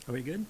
Are we good?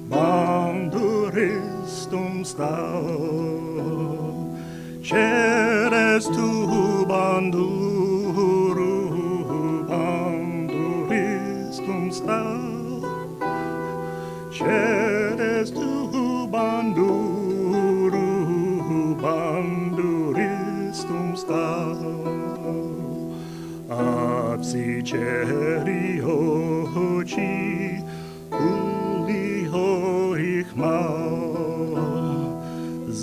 Banduristum stau, ceres tu banduru, banduristum stau, ceres tu banduru, banduristum stau, absiceri hoci,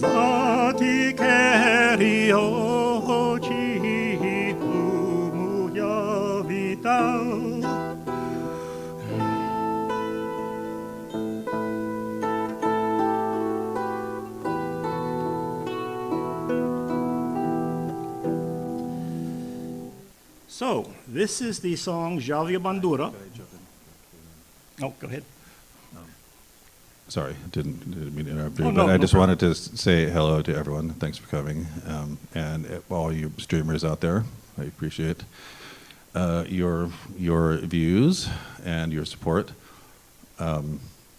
Zati keri ochi umuya vita. So, this is the song Javia Bandura. Oh, go ahead. Sorry, didn't mean to interrupt you, Oh, but no, I no just problem. wanted to say hello to everyone. Thanks for coming. And all you streamers out there, I appreciate your views and your support.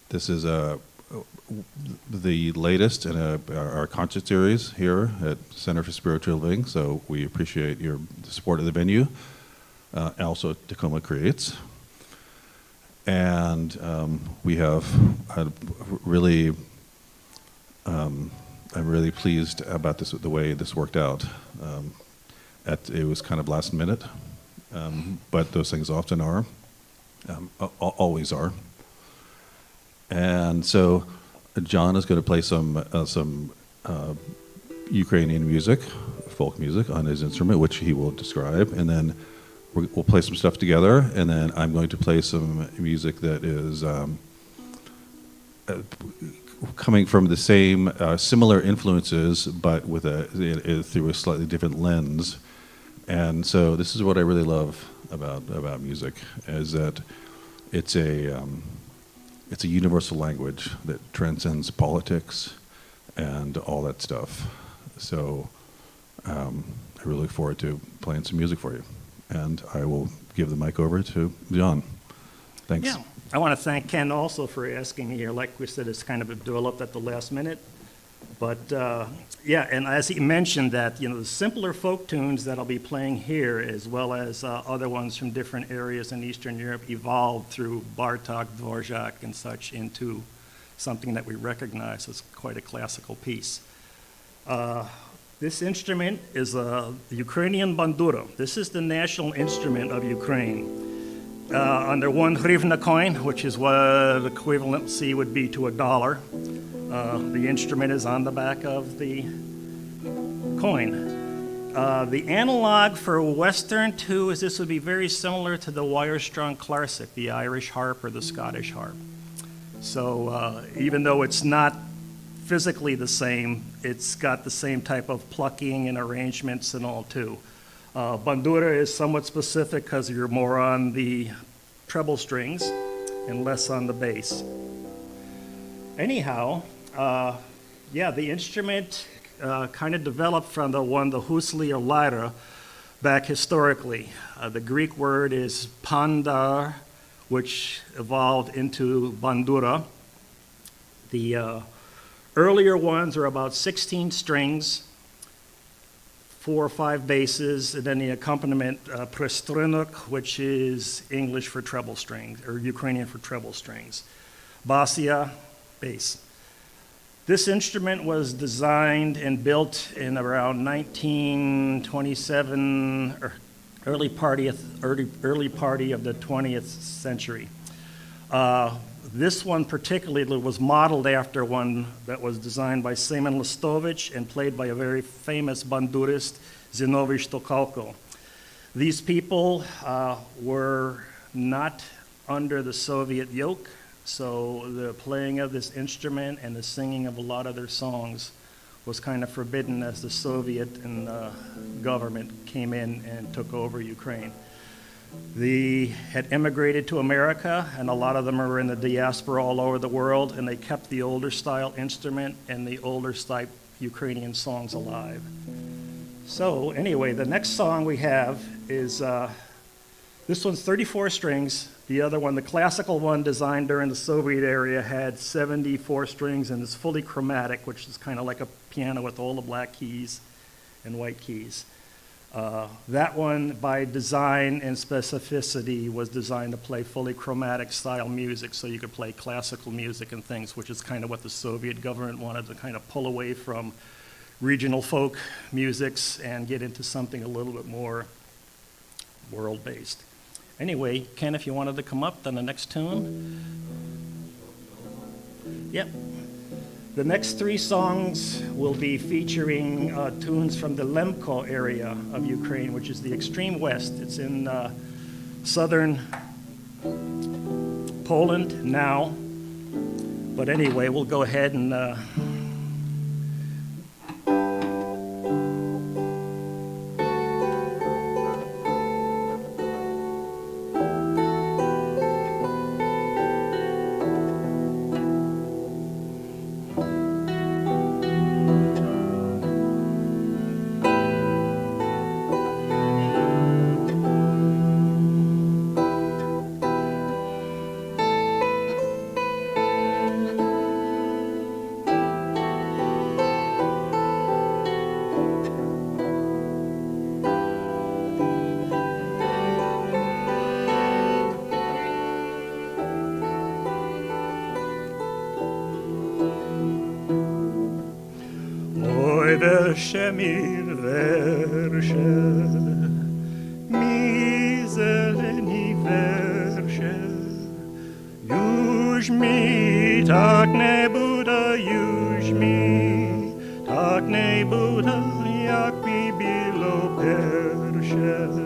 This is the latest in our concert series here at Center for Spiritual Living, so we appreciate the support of the venue, and also Tacoma Creates. And we have had really, I'm really pleased about the way this worked out. It was kind of last minute, but those things often are, always are. And so John is going to play some Ukrainian music, folk music on his instrument, which he will describe, and then we'll play some stuff together, and then I'm going to play some music that is coming from the same similar influences, but with through a slightly different lens. And so this is what I really love about music, is that it's a universal language that transcends politics and all that stuff. So I really look forward to playing some music for you. And I will give the mic over to John. Thanks. Yeah, I want to thank Ken also for asking me here. Like we said, it's kind of developed at the last minute. But yeah, and as he mentioned that, the simpler folk tunes that I'll be playing here, as well as other ones from different areas in Eastern Europe, evolved through Bartok, Dvorak, and such into something that we recognize as quite a classical piece. This instrument is the Ukrainian Bandura. This is the national instrument of Ukraine. Under 1 hryvnia coin, which is what the equivalency would be to $1, the instrument is on the back of the coin. The analog for Western too is this would be very similar to the wire-strung classic, the Irish harp or the Scottish harp. So even though it's not physically the same, it's got the same type of plucking and arrangements and all too. Bandura is somewhat specific because you're more on the treble strings and less on the bass. Anyhow, yeah, the instrument kind of developed from the husli or lyra back historically. The Greek word is pandar, which evolved into bandura. The earlier ones are about 16 strings, 4 or 5 basses, and then the accompaniment, prestrinuk, which is English for treble strings, or Ukrainian for treble strings. Basia, bass. This instrument was designed and built in around 1927, or early party of the 20th century. This one particularly was modeled after one that was designed by Semen Listovich and played by a very famous bandurist, Zinovij Tokalko. These people were not under the Soviet yoke, so the playing of this instrument and the singing of a lot of their songs was kind of forbidden as the Soviet and government came in and took over Ukraine. They had immigrated to America, and a lot of them are in the diaspora all over the world, and they kept the older style instrument and the older style Ukrainian songs alive. So anyway, the next song we have is, this one's 34 strings. The other one, the classical one designed during the Soviet era, had 74 strings and is fully chromatic, which is kind of like a piano with all the black keys and white keys. That one, by design and specificity, was designed to play fully chromatic style music, so you could play classical music and things, which is kind of what the Soviet government wanted to kind of pull away from regional folk musics and get into something a little bit more world-based. Anyway, Ken, if you wanted to come up, then the next tune. Yep. The next three songs will be featuring tunes from the Lemko area of Ukraine, which is the extreme west. It's in southern Poland now. But anyway, we'll go ahead and Wersze mir wersze, mi zeleni wersze, już mi tak nie буде, już mi tak nie буде, jak mi było перше.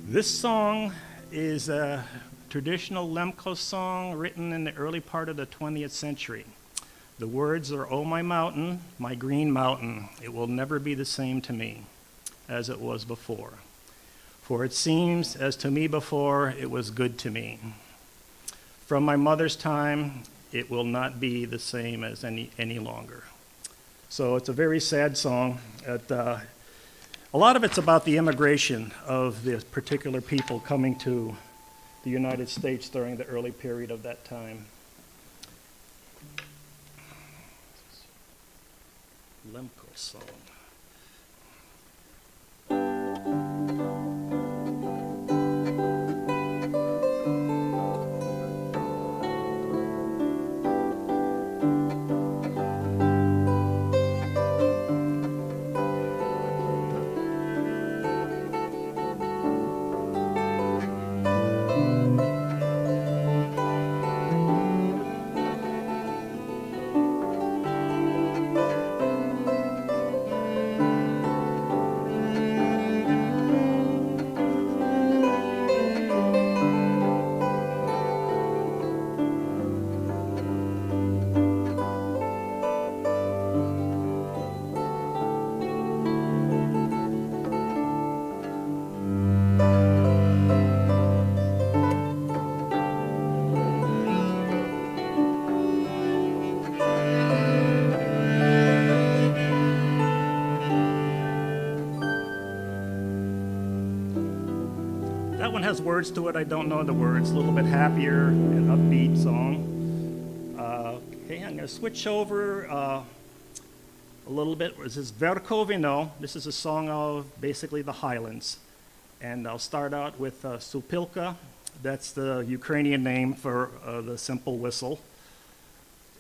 This song is a traditional Lemko song written in the early part of the 20th century. The words are, "Oh, my mountain, my green mountain, it will never be the same to me as it was before. For it seems as to me before it was good to me. From my mother's time, it will not be the same as any longer." So it's a very sad song. A lot of it's about the immigration of the particular people coming to the United States during the early period of that time. Lemko song. That one has words to it. I don't know the words. A little bit happier and upbeat song. Okay, I'm going to switch over a little bit. This is Verkovino. This is a song of basically the Highlands. And I'll start out with Supilka. That's the Ukrainian name for the simple whistle.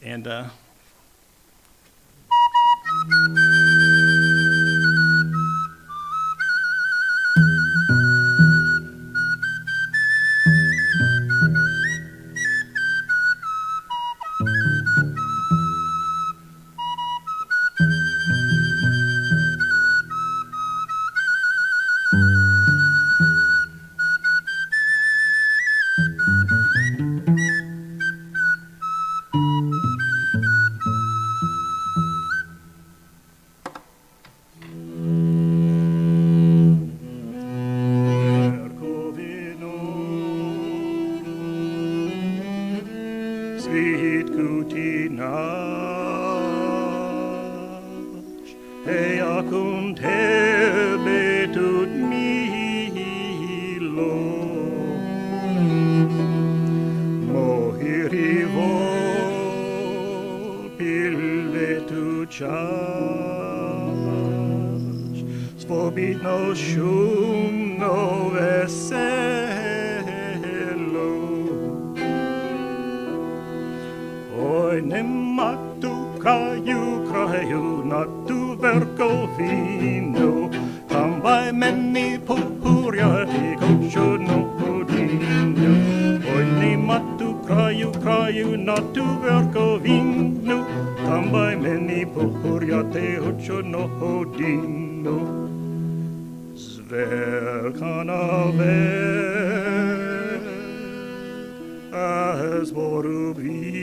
And Spobitno szumno weselo. Oj, nema tu kraju, na tu Verkovino. Tam by many purja I koczo no podino. Oj, nema tu kraju, na tu Verkovino. Tam by many purja te koczo no podino. Zverkanave as vorubi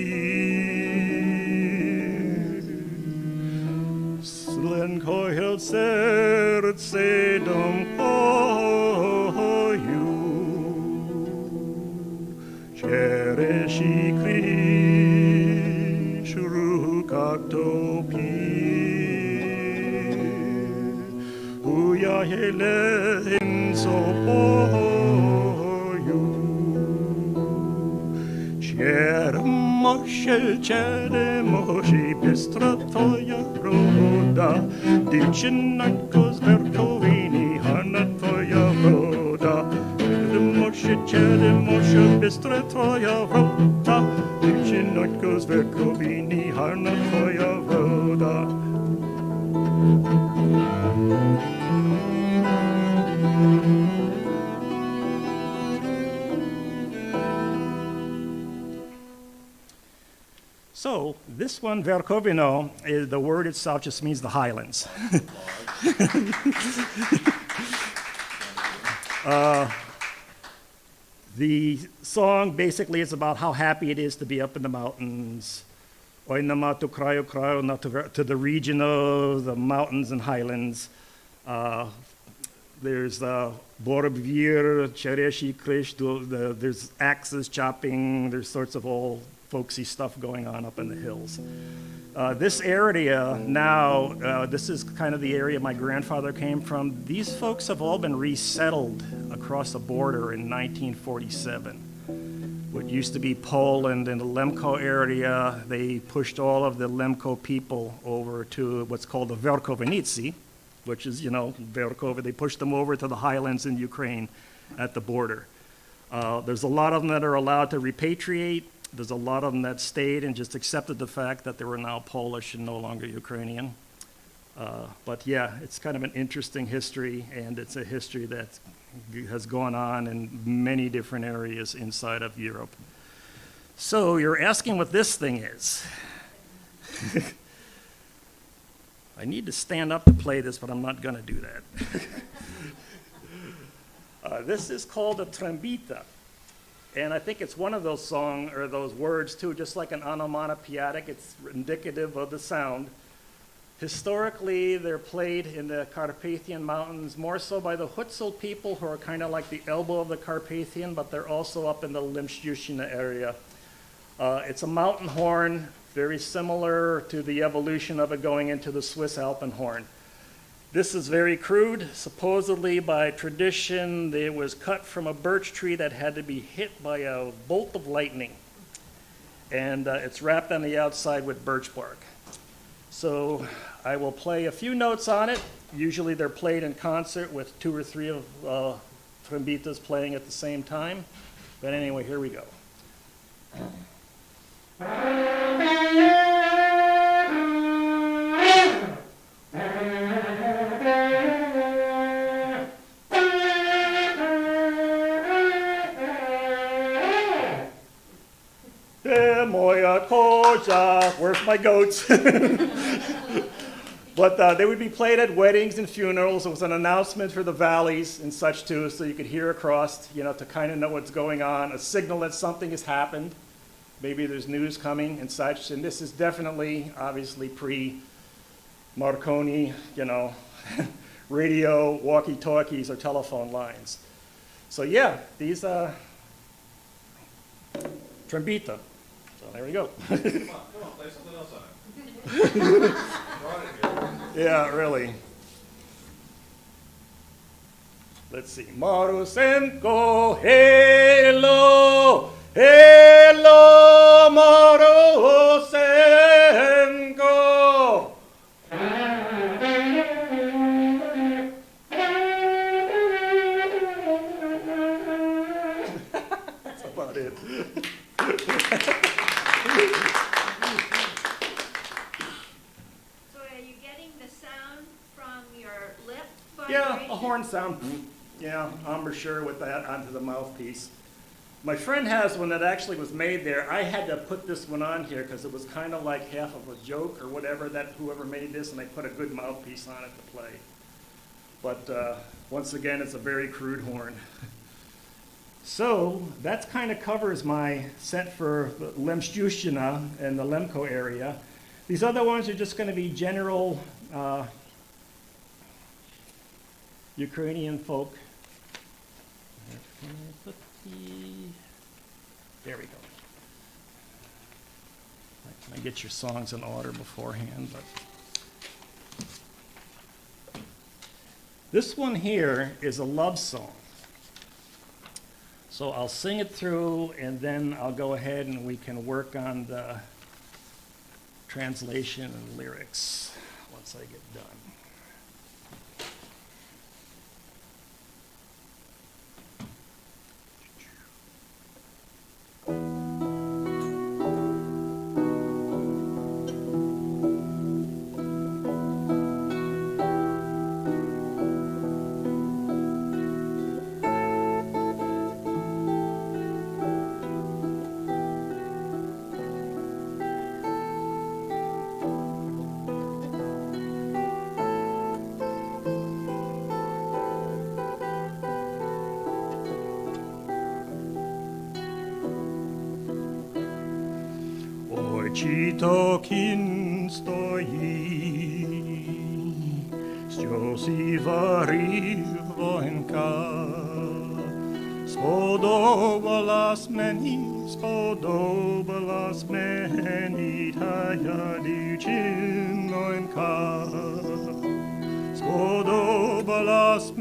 Slenko helt serce dom poju Chereshi krish rukatopi Uja hele so poju Czere moshi bystra twoja roda Dziewczynko z Verkovini, harna twoja roda Czere moshi bystra twoja roda Dziewczynko z Verkovini, harna twoja roda So this one, Verkovino, is the word itself just means the highlands. The song basically is about how happy it is to be up in the mountains. Oinama tu krayo, not to the region of the mountains and highlands. There's Borobvir, Chereshi Krish, there's axes chopping, there's sorts of all folksy stuff going on up in the hills. This area now, this is kind of the area my grandfather came from. These folks have all been resettled across the border in 1947. What used to be Poland and the Lemko area, they pushed all of the Lemko people over to what's called the Verkovinici, which is, Verkov. They pushed them over to the highlands in Ukraine at the border. There's a lot of them that are allowed to repatriate. There's a lot of them that stayed and just accepted the fact that they were now Polish and no longer Ukrainian. But yeah, it's kind of an interesting history, and it's a history that has gone on in many different areas inside of Europe. So you're asking what this thing is. I need to stand up to play this, but I'm not going to do that. This is called a trembita. And I think it's one of those songs, or those words too, just like an onomatopoeic, it's indicative of the sound. Historically, they're played in the Carpathian Mountains, more so by the Hutsul people, who are kind of like the elbow of the Carpathian, but they're also up in the Limshushina area. It's a mountain horn, very similar to the evolution of it going into the Swiss Alpenhorn. This is very crude. Supposedly, by tradition, it was cut from a birch tree that had to be hit by a bolt of lightning. And it's wrapped on the outside with birch bark. So I will play a few notes on it. Usually they're played in concert with 2 or 3 of trombitas playing at the same time. But anyway, here we go. Where's my goats? But they would be played at weddings and funerals. It was an announcement for the valleys and such too, so you could hear across, to kind of know what's going on, a signal that something has happened. Maybe there's news coming and such. And this is definitely, obviously, pre-Marconi, radio, walkie-talkies, or telephone lines. So yeah, these trombita. So there we go. Come on, play something else on it. Yeah, really. Let's see. Marusenko, hello, hello, Marusenko. That's about it. Yeah, a horn sound. Yeah, embouchure with that onto the mouthpiece. My friend has one that actually was made there. I had to put this one on here because it was kind of like half of a joke or whatever, that whoever made this, and they put a good mouthpiece on it to play. But once again, it's a very crude horn. So that kind of covers my set for Lemszczyzna and the Lemko area. These other ones are just going to be general Ukrainian folk. There we go. I get your songs in order beforehand, but this one here is a love song. So I'll sing it through, and then I'll go ahead and we can work on the translation and lyrics once I get done. Ojcitokin stoi, ściosi wari wojenka. Spodobalas meni taja dziewczynonka. Spodobalas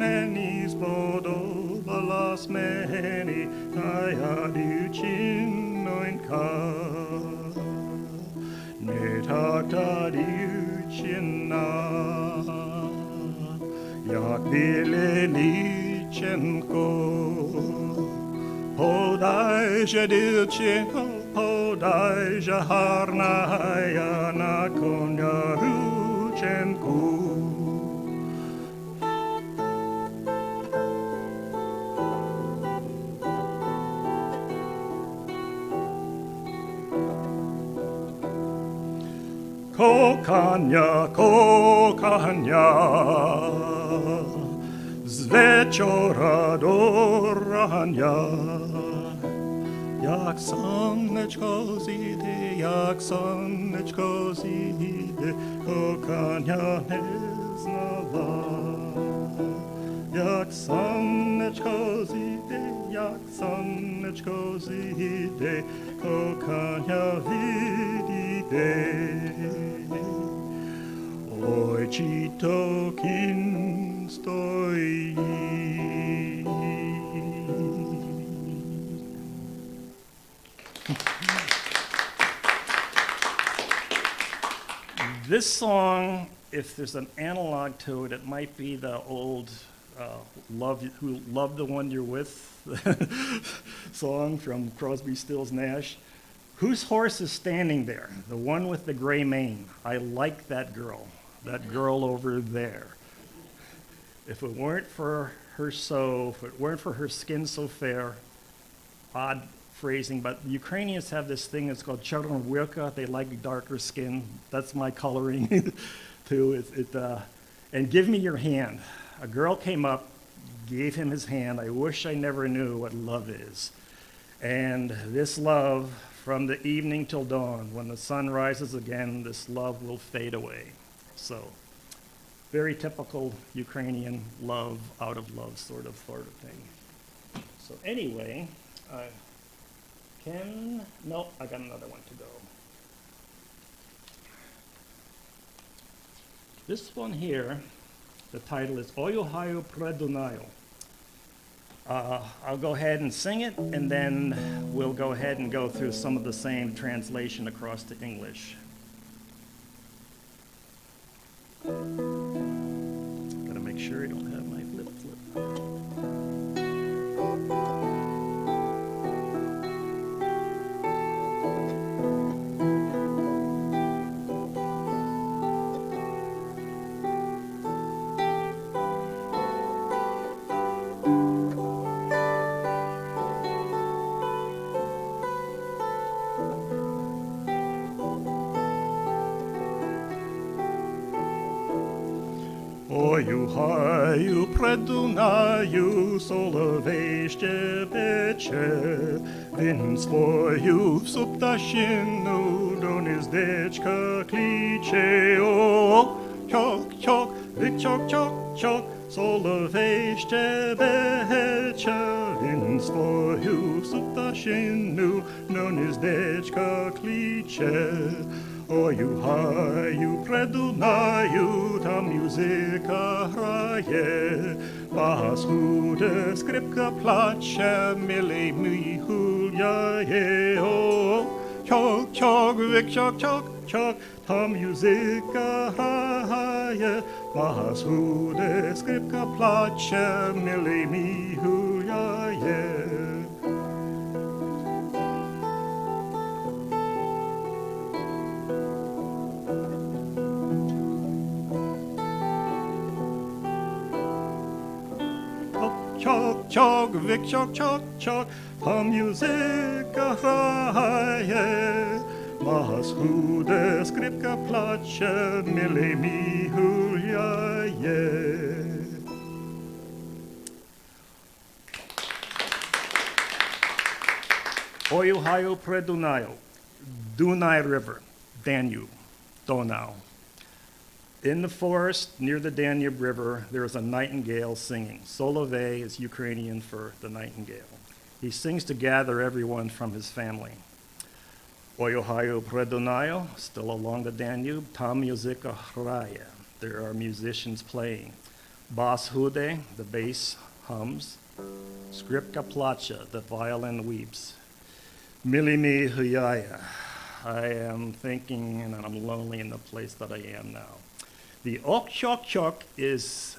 meni taja dziewczynonka. Nie tak ta dziewczyna, jak Bieliczenko. Podajże dziewczynko, podajże harna ja na konia ruczenku. Kokania, z wieczora do rania. Jak słoneczko zійде, kokania nie znała. Jak słoneczko zійде, kokania widzi. Oj, Chitokin stoi. This song, if there's an analog to it, it might be the old Who Love the One You're With song from Crosby, Stills, Nash. Whose horse is standing there? The one with the gray mane. I like that girl over there. If it weren't for her if it weren't for her skin so fair, odd phrasing, but the Ukrainians have this thing that's called Chernovka. They like darker skin. That's my coloring too. And give me your hand. A girl came up, gave him his hand. I wish I never knew what love is. And this love, from the evening till dawn, when the sun rises again, this love will fade away. So, very typical Ukrainian love, out of love sort of thing. So anyway, I got another one to go. This one here, the title is Oyohayo Predunayo. I'll go ahead and sing it, and then we'll go ahead and go through some of the same translation across to English. Gotta make sure I don't have my flip. Ojuhaju predunaju soloveście pecze, Win swoju w subtaszynu do niezdeczka klicze. O, ciok, ciok, wykciok, ciok, ciok, soloveście pecze, Win swoju w subtaszynu do niezdeczka klicze. Ojuhaju predunaju, ta muzyka hraje, bas chude, skrypka placze, milej mi huljaje. O, ciok, ciok, wyk, ciok, ciok, ciok, ta muzyka hraje, bas chude, skrypka placze, milej mi huljaje. Ciok, ciok, wyk, ciok, ciok, ciok, ta muzyka hraje, bas chude, skrypka placze, milej mi huljaje. Ojuhaju predunaju, Dunaj River, Danube, Donau. In the forest near the Danube River, there is a nightingale singing. Solove is Ukrainian for the nightingale. He sings to gather everyone from his family. Oyohayo Predunayo, still along the Danube, Tam Muzika Hraya. There are musicians playing. Bas Hude, the bass hums. Skripka Placha, the violin weeps. Milimi Huyaya, I am thinking and I'm lonely in the place that I am now. The ok chok chok is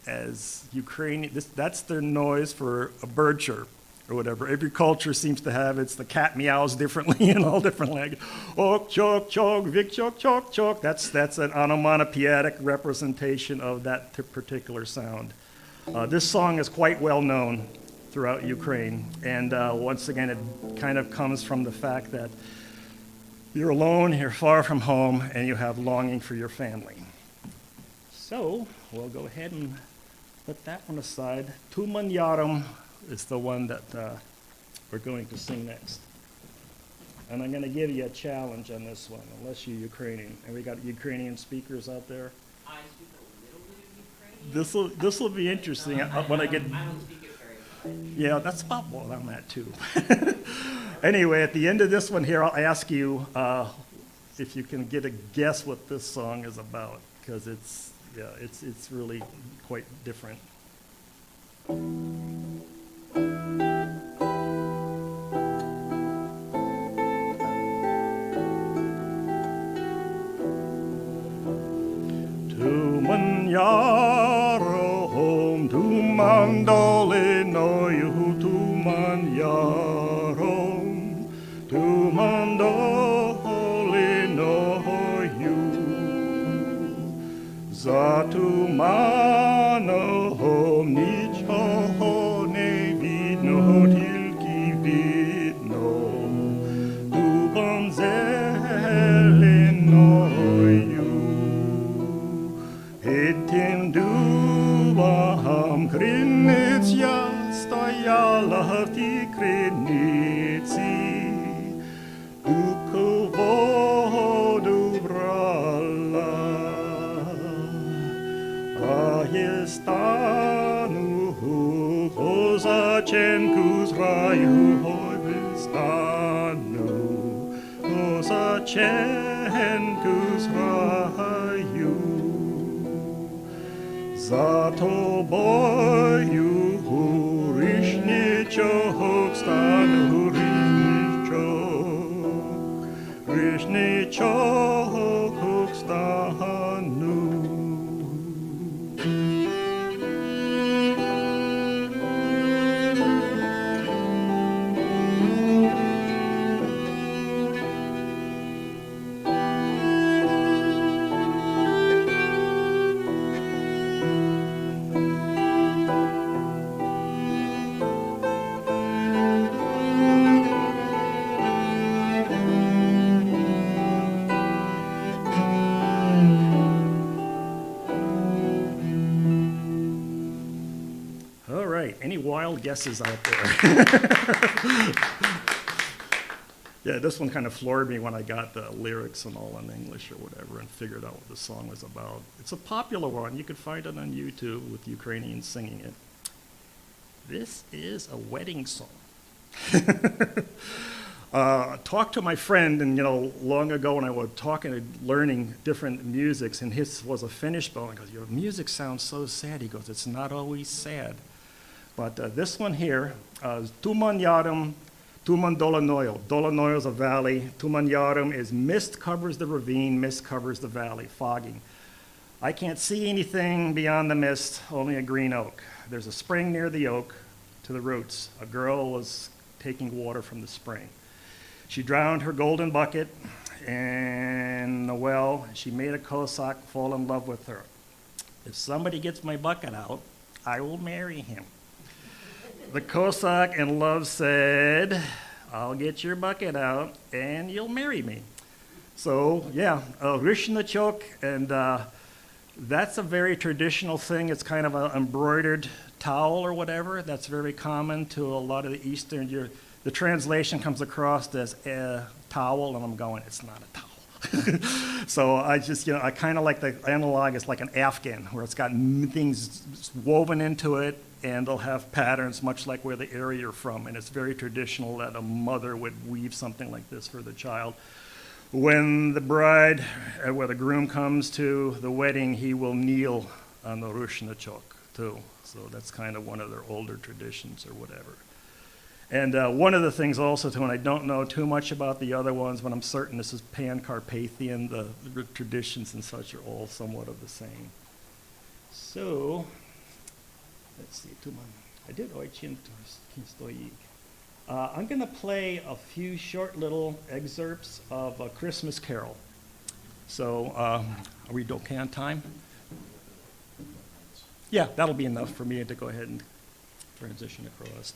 as Ukrainian, that's their noise for a bird chirp or whatever. Every culture seems to have it's the cat meows differently in all different languages. Ok chok chok, vik chok chok chok. That's an onomatopoeic representation of that particular sound. This song is quite well known throughout Ukraine, and once again, it kind of comes from the fact that you're alone, you're far from home, and you have longing for your family. So we'll go ahead and put that one aside. Tuman Yarum is the one that we're going to sing next. And I'm going to give you a challenge on this one, unless you're Ukrainian. And we got Ukrainian speakers out there. I speak a little bit of Ukrainian. This will be interesting when I get. I don't speak it very well. Yeah, that's about what I'm at too. Anyway, at the end of this one here, I'll ask you if you can get a guess what this song is about. because it's really quite different. Tuman yarom, tuman dole noyu, tuman yarom, tuman dole noyu. Zatumano hom nicho ne vidno tilki vidno, tuban zelenoyu. Etim dubaham krinitsia stoyala ti krinitsi, dukovodu brala. Stanu kozachenkus raju hoivistanu, kozachenkus raju. Za tobою річничок стану річничок стану. All right, any wild guesses out there? Yeah, this one kind of floored me when I got the lyrics and all in English or whatever and figured out what the song was about. It's a popular one. You can find it on YouTube with Ukrainians singing it. This is a wedding song. Talked to my friend, and long ago when I was talking and learning different musics, and his was a Finnish bone. I goes, "Your music sounds so sad." He goes, "It's not always sad." But this one here, Tuman Yarum, Tuman Dolanoyo. Dolanoyo is a valley. Tuman Yarum is mist covers the ravine, mist covers the valley, fogging. I can't see anything beyond the mist, only a green oak. There's a spring near the oak to the roots. A girl was taking water from the spring. She drowned her golden bucket in the well. She made a Cossack fall in love with her. If somebody gets my bucket out, I will marry him. The Cossack in love said, I'll get your bucket out and you'll marry me. So yeah, Rishnachok, and that's a very traditional thing. It's kind of an embroidered towel or whatever. That's very common to a lot of the Eastern. The translation comes across as a towel, and I'm going, it's not a towel. So I just, I kind of like the analog is like an Afghan, where it's got things woven into it, and they'll have patterns much like where the area you're from. And it's very traditional that a mother would weave something like this for the child. When the bride, where the groom comes to the wedding, he will kneel on the Rushnachok too. So that's kind of one of their older traditions or whatever. And one of the things also too, and I don't know too much about the other ones, but I'm certain this is Pan-Carpathian, the traditions and such are all somewhat of the same. So, let's see, I did I'm going to play a few short little excerpts of A Christmas Carol. So, are we okay on time? Yeah, that'll be enough for me to go ahead and transition across.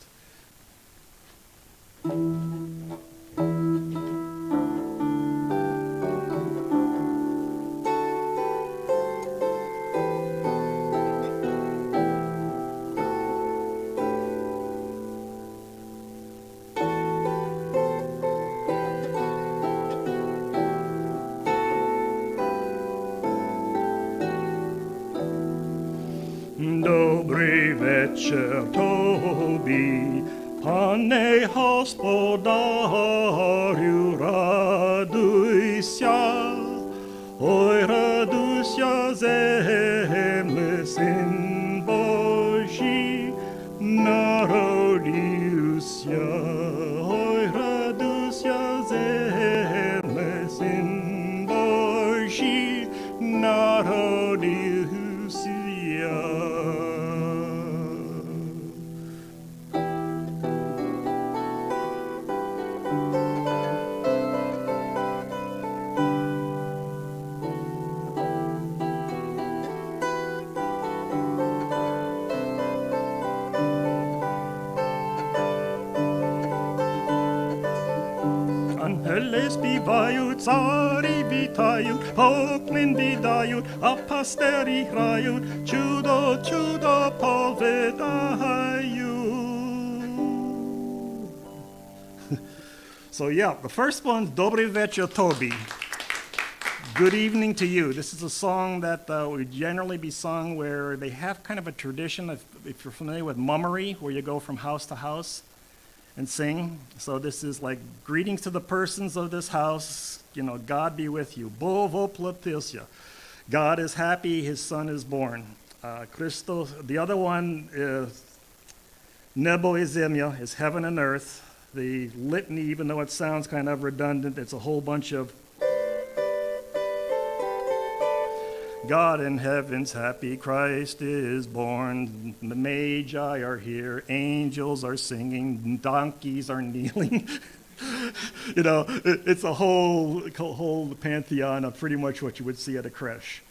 Добрий вечір тобі, пане господарю, радуйся, ой, радуйся, radusia zeme syn Boží narodil sia. Ангели співають, царі вітають, поклін а пастирі грають, чудо, чудо повідають. So yeah, the first one's Dobry вечір тобі. Good evening to you. This is a song that would generally be sung where they have kind of a tradition, if you're familiar with mummery, where you go from house to house and sing. So this is like greetings to the persons of this house. You know, God be with you. Bovo platilsia. God is happy, his son is born. Christos, the other one is Nebo i zemya, is heaven and earth. The litany, even though it sounds kind of redundant, it's a whole bunch of God in heaven's happy, Christ is born, the Magi are here, angels are singing, donkeys are kneeling. You know, it's a whole pantheon of pretty much what you would see at a creche.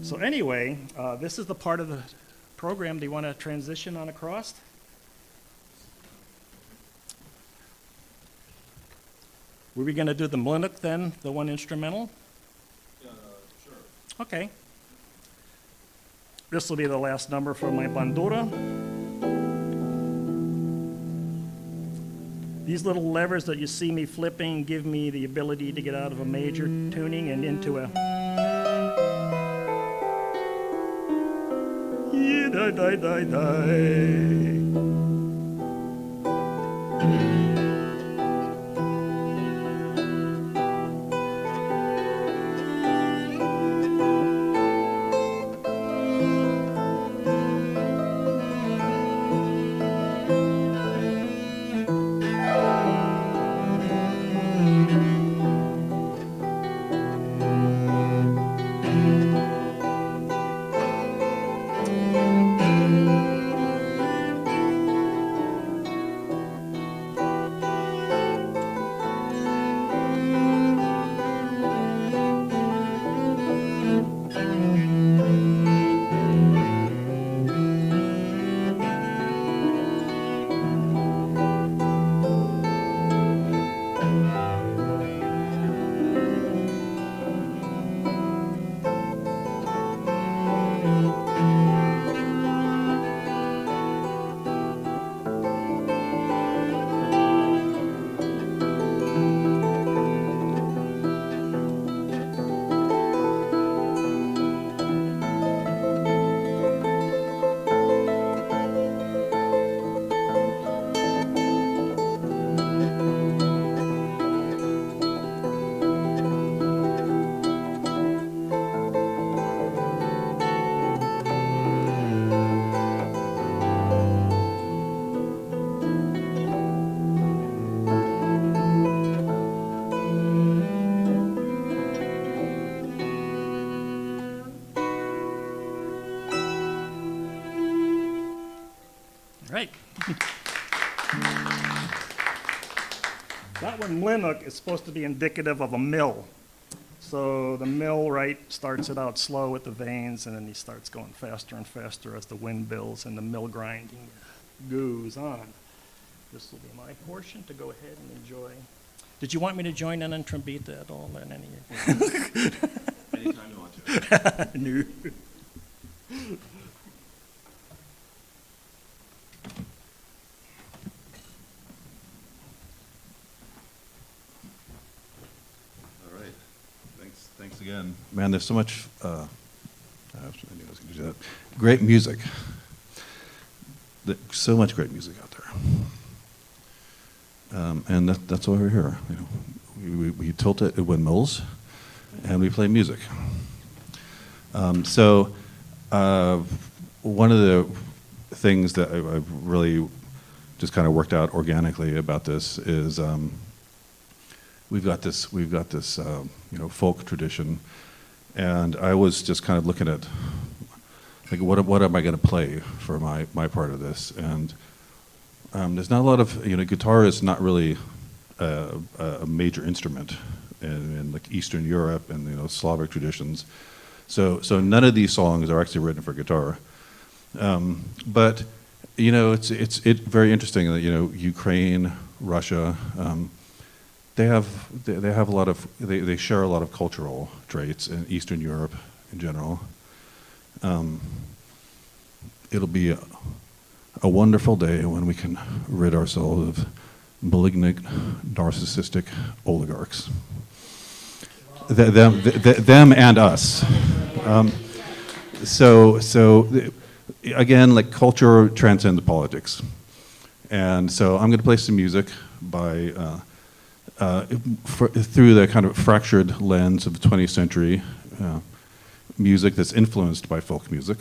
So anyway, this is the part of the program. Do you want to transition on across? Were we going to do the mlinuk then, the one instrumental? Sure. Okay. This will be the last number for my Bandura. These little levers that you see me flipping give me the ability to get out of a major tuning and into a Right. That one, mlinuk, is supposed to be indicative of a mill. So the millwright starts it out slow with the veins, and then he starts going faster and faster as the wind builds and the mill grinding goes on. This will be my portion to go ahead and enjoy. Did you want me to join in on trombita at all? In any? Anytime you want to. No. All right. Thanks again. Man, there's so much, I knew I was going to do that. Great music. So much great music out there. And that's why we're here. You know, we tilt it at windmills, and we play music. So one of the things that I really just kind of worked out organically about this is we've got this folk tradition, and I was just kind of looking at like what am I going to play for my part of this, and there's not a lot of guitar is not really a major instrument in like Eastern Europe and Slavic traditions, so none of these songs are actually written for guitar, but it's very interesting that Ukraine, Russia, they have a lot of they share a lot of cultural traits in Eastern Europe in general. It'll be a wonderful day when we can rid ourselves of malignant, narcissistic oligarchs. Them and us. Again, like culture transcends politics, and so I'm going to play some music by through the kind of fractured lens of the 20th century music that's influenced by folk music.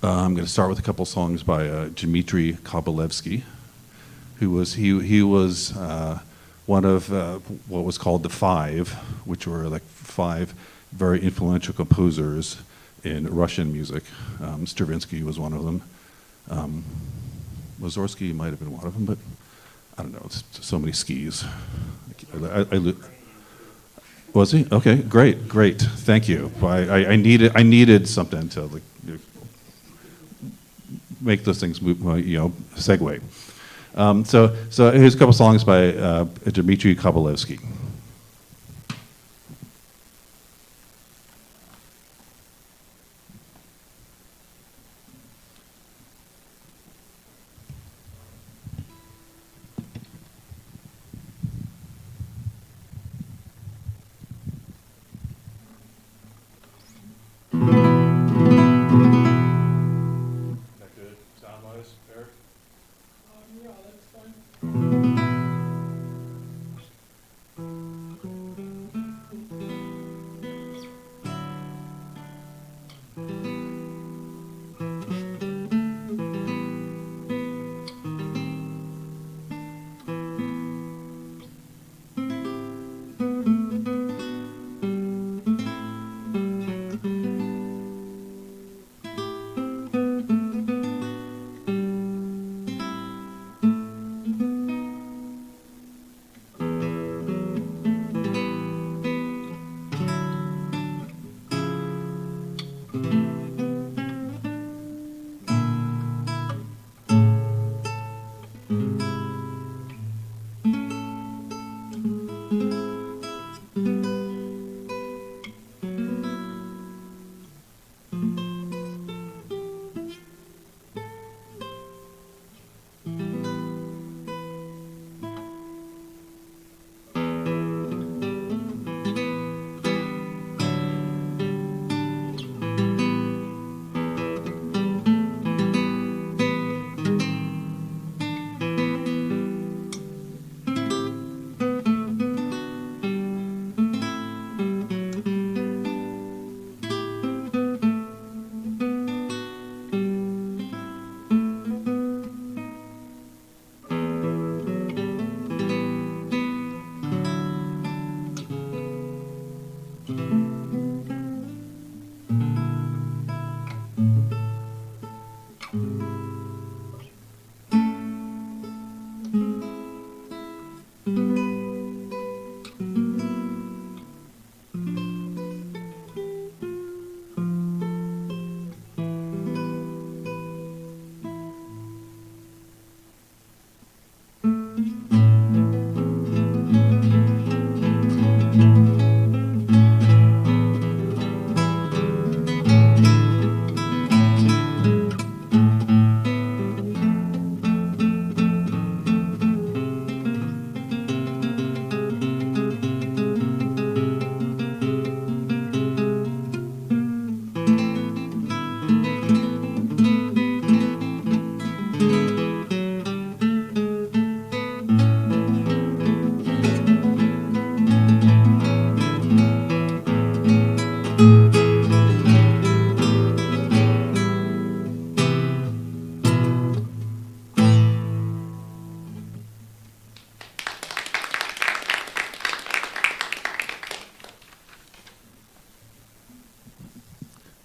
I'm going to start with a couple songs by Dmitry Kobalevsky, who was one of what was called the Five, which were like five very influential composers in Russian music. Stravinsky was one of them. Mussorgsky might have been one of them, but I don't know. It's so many skis. Was he? Okay, great. Thank you. I needed something to like make those things move, segue. So here's a couple songs by Dmitry Kobalevsky.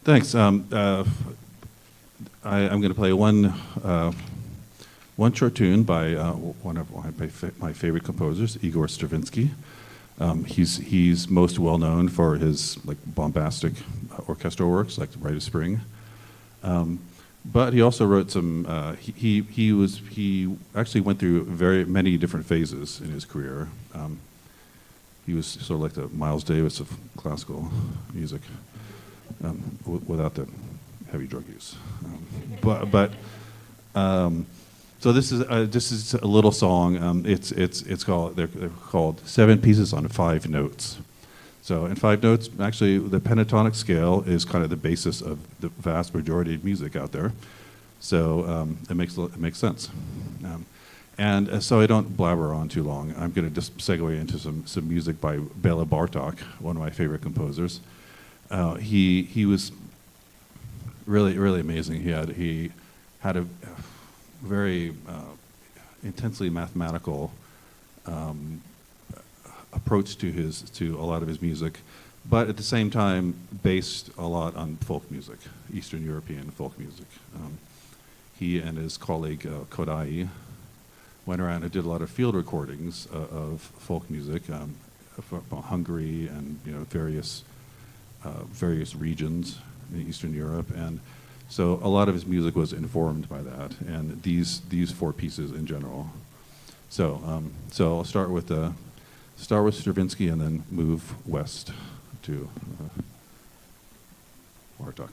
Thanks. I'm going to play one short tune by one of my favorite composers, Igor Stravinsky. He's most well known for his like bombastic orchestral works, like Rite of Spring. But he also wrote some. He actually went through very many different phases in his career. He was sort of like the Miles Davis of classical music, without the heavy drug use. So this is a little song. It's called they're called 7 Pieces on 5 Notes. So in 5 notes, actually, the pentatonic scale is kind of the basis of the vast majority of music out there. So it makes sense. So I don't blabber on too long. I'm going to just segue into some music by Bela Bartok, one of my favorite composers. He was really amazing. He had a very intensely mathematical approach to a lot of his music, but at the same time based a lot on folk music, Eastern European folk music. He and his colleague Kodai went around and did a lot of field recordings of folk music from Hungary and various regions in Eastern Europe, and so a lot of his music was informed by that, and these 4 pieces in general. So I'll start with Stravinsky and then move west to Bartok.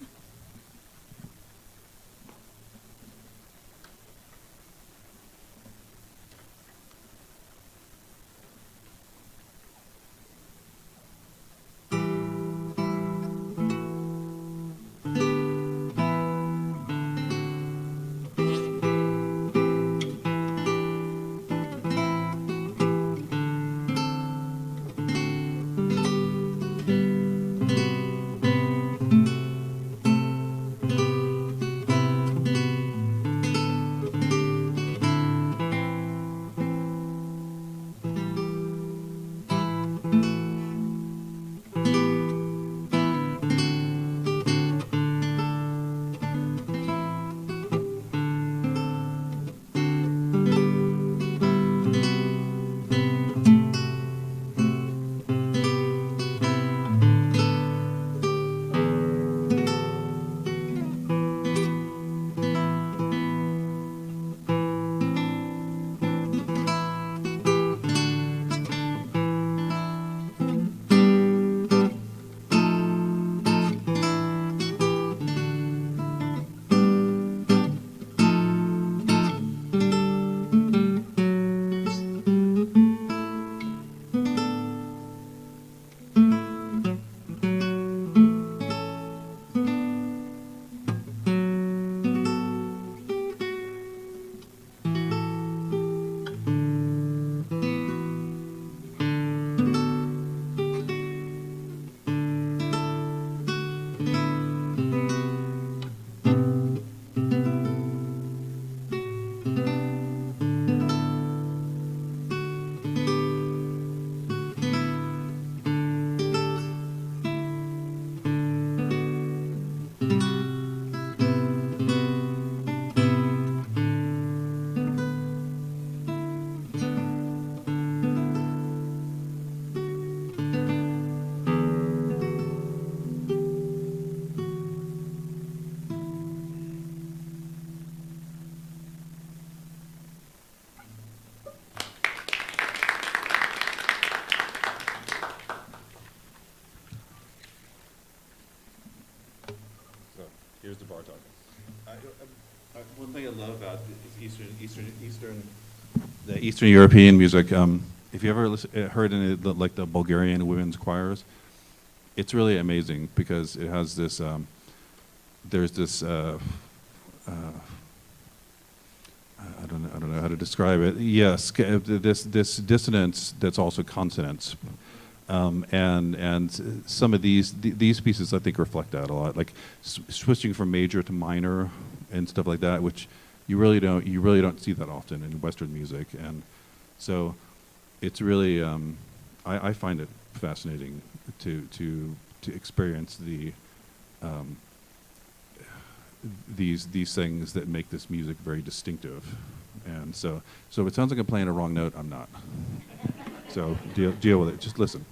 Here's the Bartok. One thing I love about the Eastern European music, if you ever heard any like the Bulgarian women's choirs, it's really amazing because it has this. There's this. I don't know how to describe it. Yes, this dissonance that's also consonance. And some of these pieces I think reflect that a lot, like switching from major to minor and stuff like that, which you really don't see that often in Western music, and so it's really I find it fascinating to experience these things that make this music very distinctive. And so if it sounds like I'm playing a wrong note, I'm not. So deal with it. Just listen.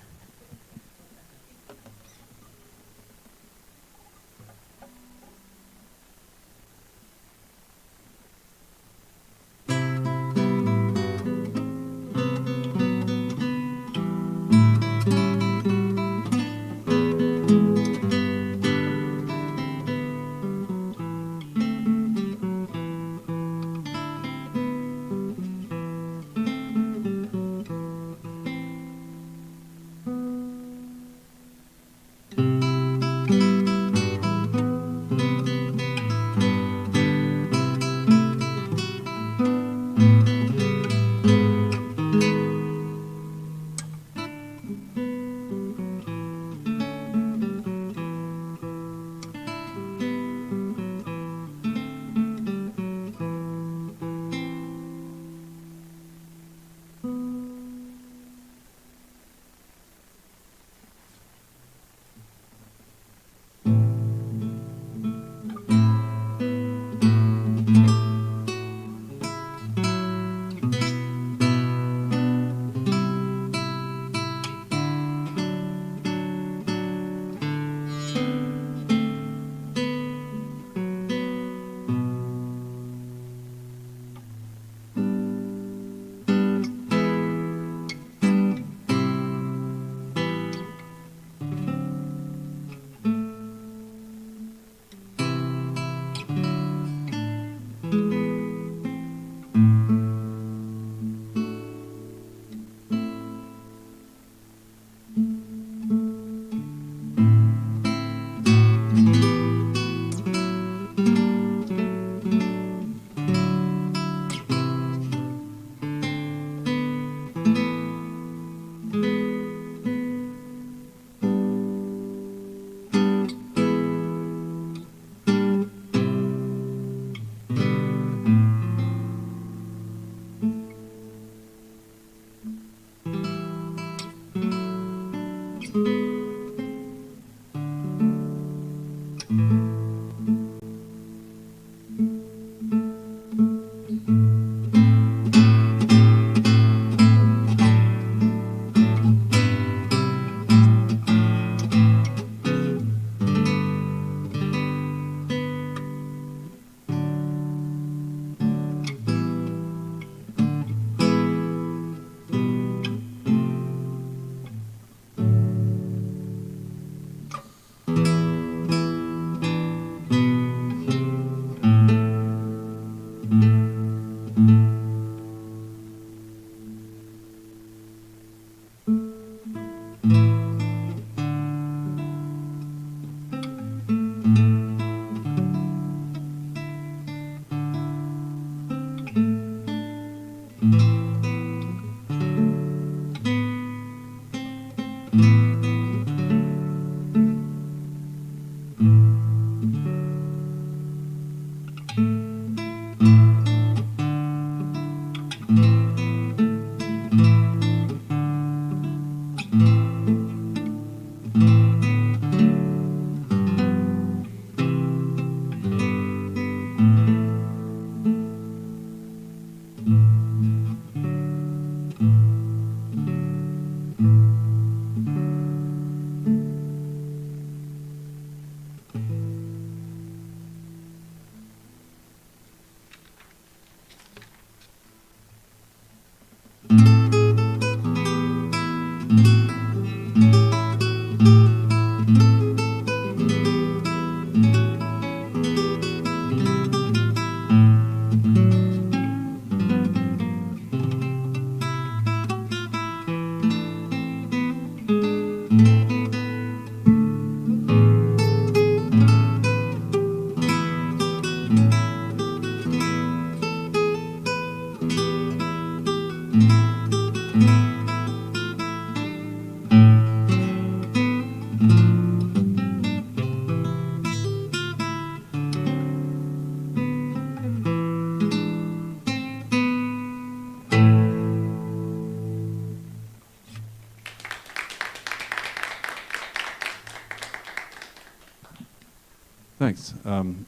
thanks.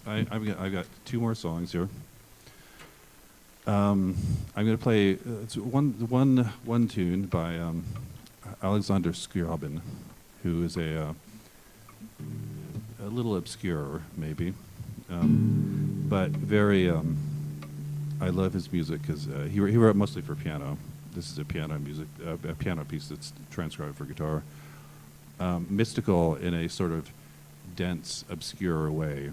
I've got two more songs here. I'm going to play it's one tune by Alexander Scriabin, who is a little obscure, maybe, but very. I love his music because he wrote mostly for piano. This is a piano piece that's transcribed for guitar. Mystical in a sort of dense, obscure way.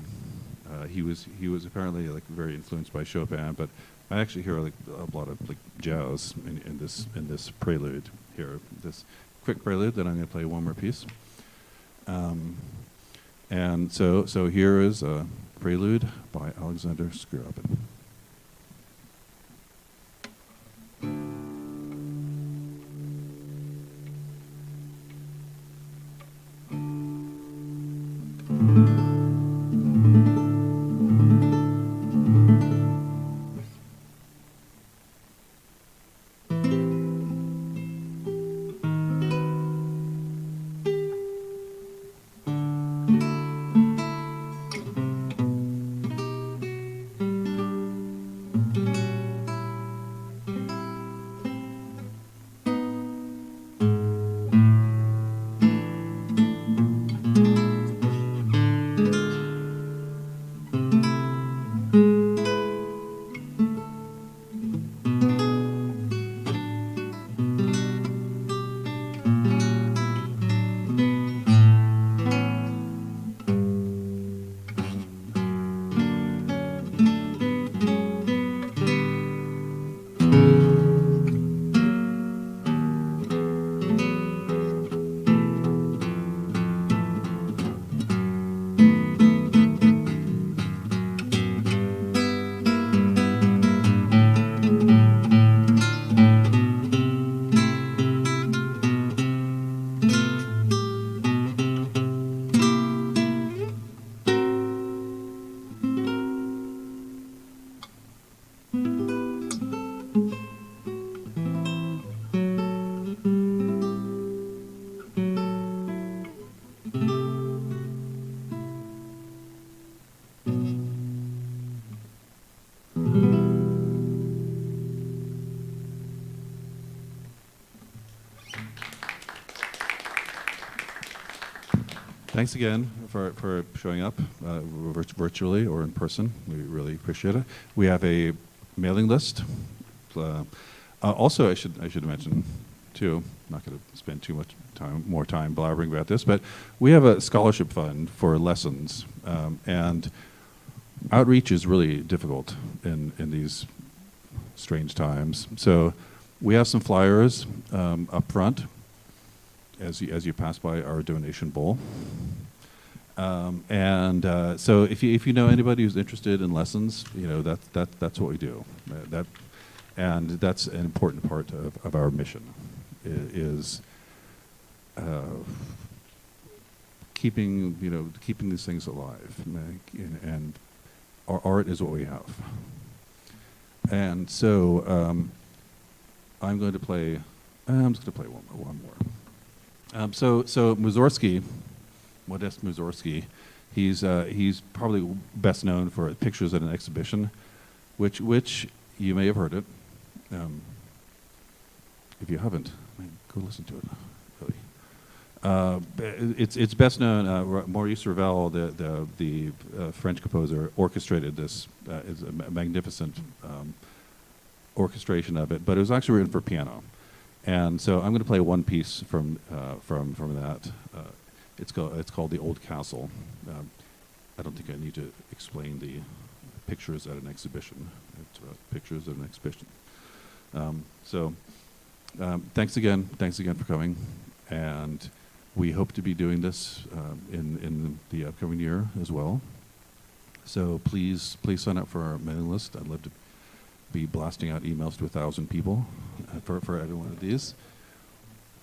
He was apparently like very influenced by Chopin, but I actually hear like a lot of like jazz in this prelude here. This quick prelude. Then I'm going to play one more piece. And so here is a prelude by Alexander Scriabin. Thanks again for showing up virtually or in person. We really appreciate it. We have a mailing list. Also, I should mention, too, I'm not going to spend too much more time blabbering about this, but we have a scholarship fund for lessons, and outreach is really difficult in these strange times. So we have some flyers up front as you pass by our donation bowl. So if you know anybody who's interested in lessons, that's what we do. And that's an important part of our mission, is keeping these things alive, and our art is what we have. And so I'm going to play. I'm just going to play one more. So Mussorgsky, Modest Mussorgsky, he's probably best known for pictures at an exhibition, which you may have heard it. If you haven't, go listen to it. Really, it's best known. Maurice Ravel, the French composer, orchestrated this. It's a magnificent orchestration of it, but it was actually written for piano. And so I'm going to play one piece from that. It's called The Old Castle. I don't think I need to explain the pictures at an exhibition. It's about pictures at an exhibition. Thanks again for coming, and we hope to be doing this in the upcoming year as well. So please sign up for our mailing list. I'd love to be blasting out emails to 1,000 people for every one of these.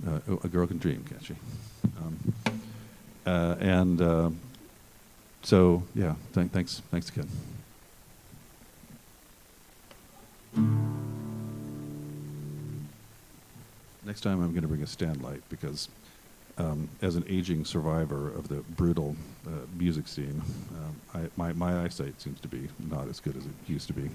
A girl can dream, can't she? So yeah, thanks again. Next time I'm going to bring a stand light because as an aging survivor of the brutal music scene, my eyesight seems to be not as good as it used to be.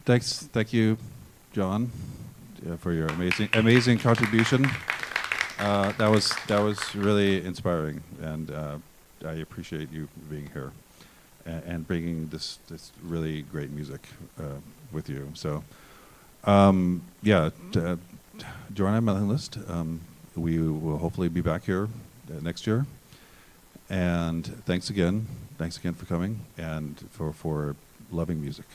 Thank you, John, for your amazing contribution. That was really inspiring, and I appreciate you being here and bringing this really great music with you. So, yeah, join our mailing list. We will hopefully be back here next year. And thanks again for coming and for loving music.